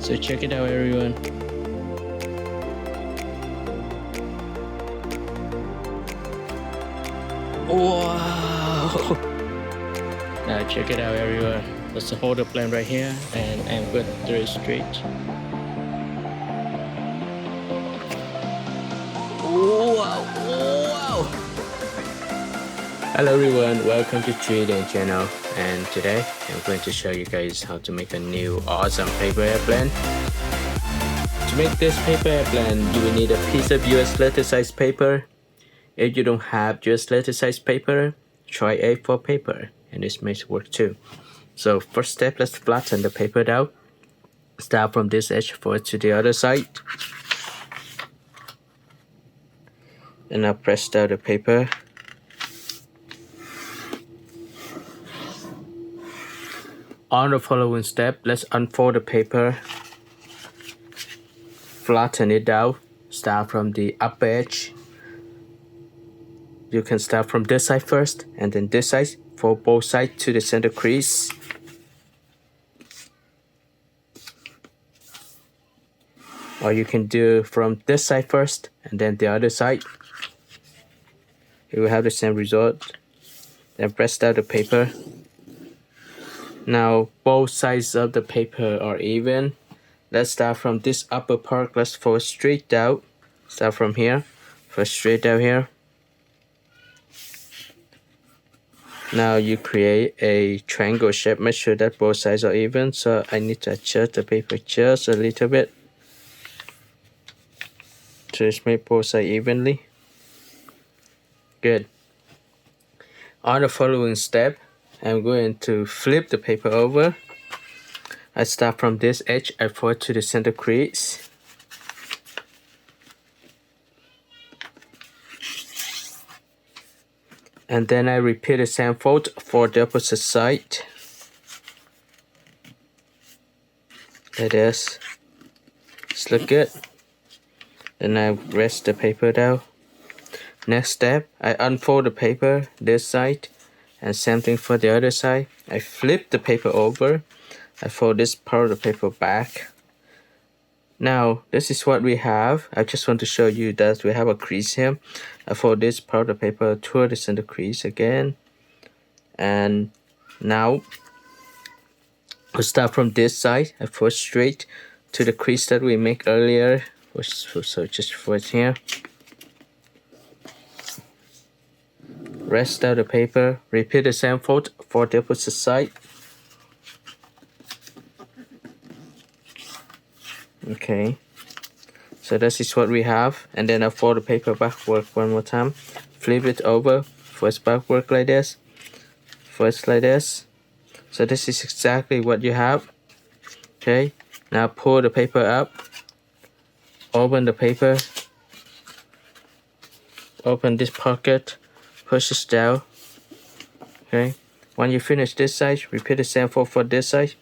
So check it out, everyone. Wow! Now check it out, everyone. That's the holder plan right here, and I'm going to throw it straight. Wow! Wow! Hello everyone, welcome to TriKdanG channel, and today I'm going to show you guys how to make a new awesome paper airplane. To make this paper airplane, you will need a piece of US letter size paper. If you don't have US letter size paper, try A4 paper, and this may work too. So first step, let's flatten the paper down. Start from this edge forward to the other side. And now press down the paper. On the following step, let's unfold the paper. Flatten it down. Start from the upper edge. You can start from this side first, and then this side. Fold both sides to the center crease. Or you can do from this side first, and then the other side. You will have the same result. Then press down the paper. Now both sides of the paper are even. Let's start from this upper part. Let's fold straight down. Start from here. Fold straight down here. Now you create a triangle shape. Make sure that both sides are even. So I need to adjust the paper just a little bit. Just make both sides evenly. Good. On the following step, I'm going to flip the paper over. I start from this edge, I fold to the center crease. And then I repeat the same fold for the opposite side. Like this. This look good. Then I rest the paper down. Next step, I unfold the paper this side, and same thing for the other side. I flip the paper over. I fold this part of the paper back. Now this is what we have. I just want to show you that we have a crease here. I fold this part of the paper toward the center crease again. And now we'll start from this side. I fold straight to the crease that we make earlier. So just fold here. Rest out the paper. Repeat the same fold for the opposite side. Okay, so this is what we have, and then I fold the paper backward one more time. Flip it over, first backward like this, first like this. So this is exactly what you have. Okay, now pull the paper up, open the paper, open this pocket, push it down. Okay, when you finish this side, repeat the same fold for this side.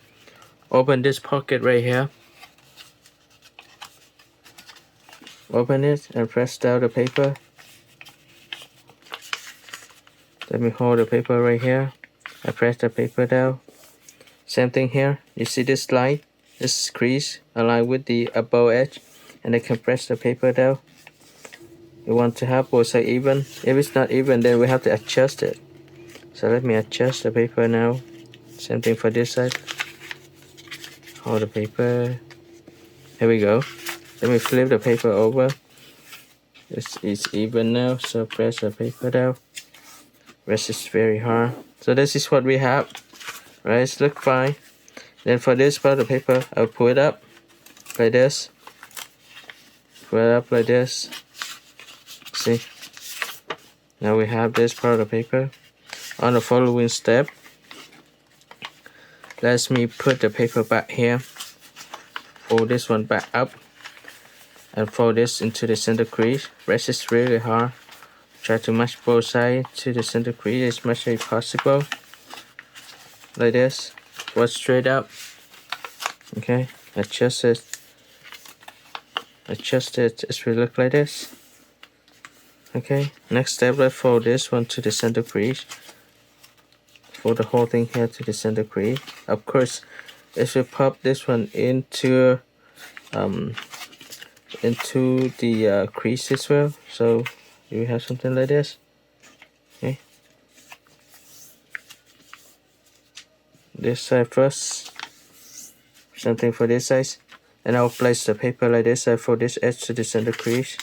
Open this pocket right here. Open it and press down the paper. Let me hold the paper right here. I press the paper down. Same thing here. You see this line, this crease aligned with the above edge, and I can press the paper down. You want to have both sides even. If it's not even, then we have to adjust it. So let me adjust the paper now. Same thing for this side. Hold the paper. Here we go. Let me flip the paper over. It's even now, so press the paper down. Rest is very hard. So this is what we have. Right, it looks fine. Then for this part of the paper, I'll pull it up like this. Pull it up like this. See? Now we have this part of the paper. On the following step, let me put the paper back here. Fold this one back up. And fold this into the center crease. Rest is really hard. Try to match both sides to the center crease as much as possible. Like this. Fold straight up. Okay. Adjust it. Adjust it as we look like this. Okay. Next step, let's fold this one to the center crease. Fold the whole thing here to the center crease. Of course, if we pop this one into into the crease as well. So you have something like this. Okay, this side first, something for this side, and I'll place the paper like this for this edge to the center crease.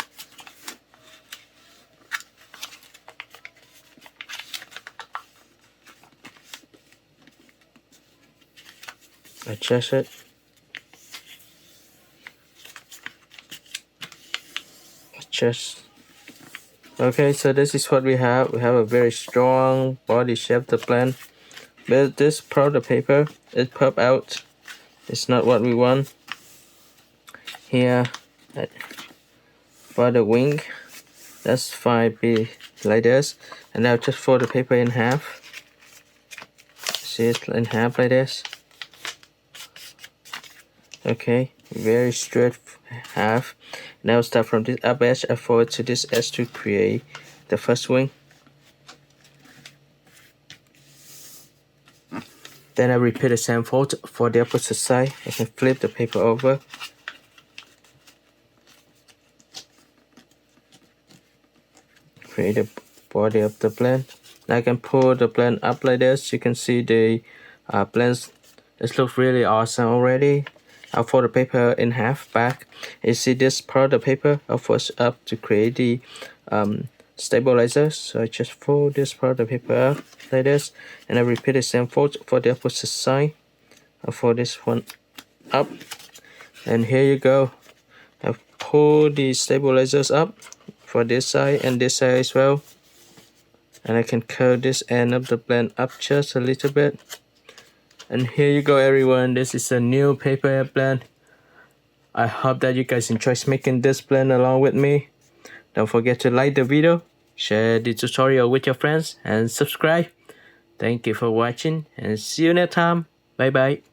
Adjust it. Adjust. Okay, so this is what we have. We have a very strong body shape to plan. But this part of the paper, it pop out. It's not what we want. Here, for the wing, that's fine, be like this. And now just fold the paper in half. See it in half like this. Okay, very straight half. Now start from this up edge and forward to this edge to create the first wing. Then I repeat the same fold for the opposite side. I can flip the paper over. Create the body of the blend. Now I can pull the blend up like this. You can see the blends. It looks really awesome already. I'll fold the paper in half back. You see this part of the paper, I'll fold up to create the stabilizer. So I just fold this part of the paper up like this, and I repeat the same fold for the opposite side. I'll fold this one up, and here you go. I pull the stabilizers up for this side and this side as well, and I can curl this end of the blend up just a little bit. And here you go, everyone. This is a new paper blend. I hope that you guys enjoy making this blend along with me. Don't forget to like the video, share the tutorial with your friends, and subscribe. Thank you for watching, and see you next time. Bye bye.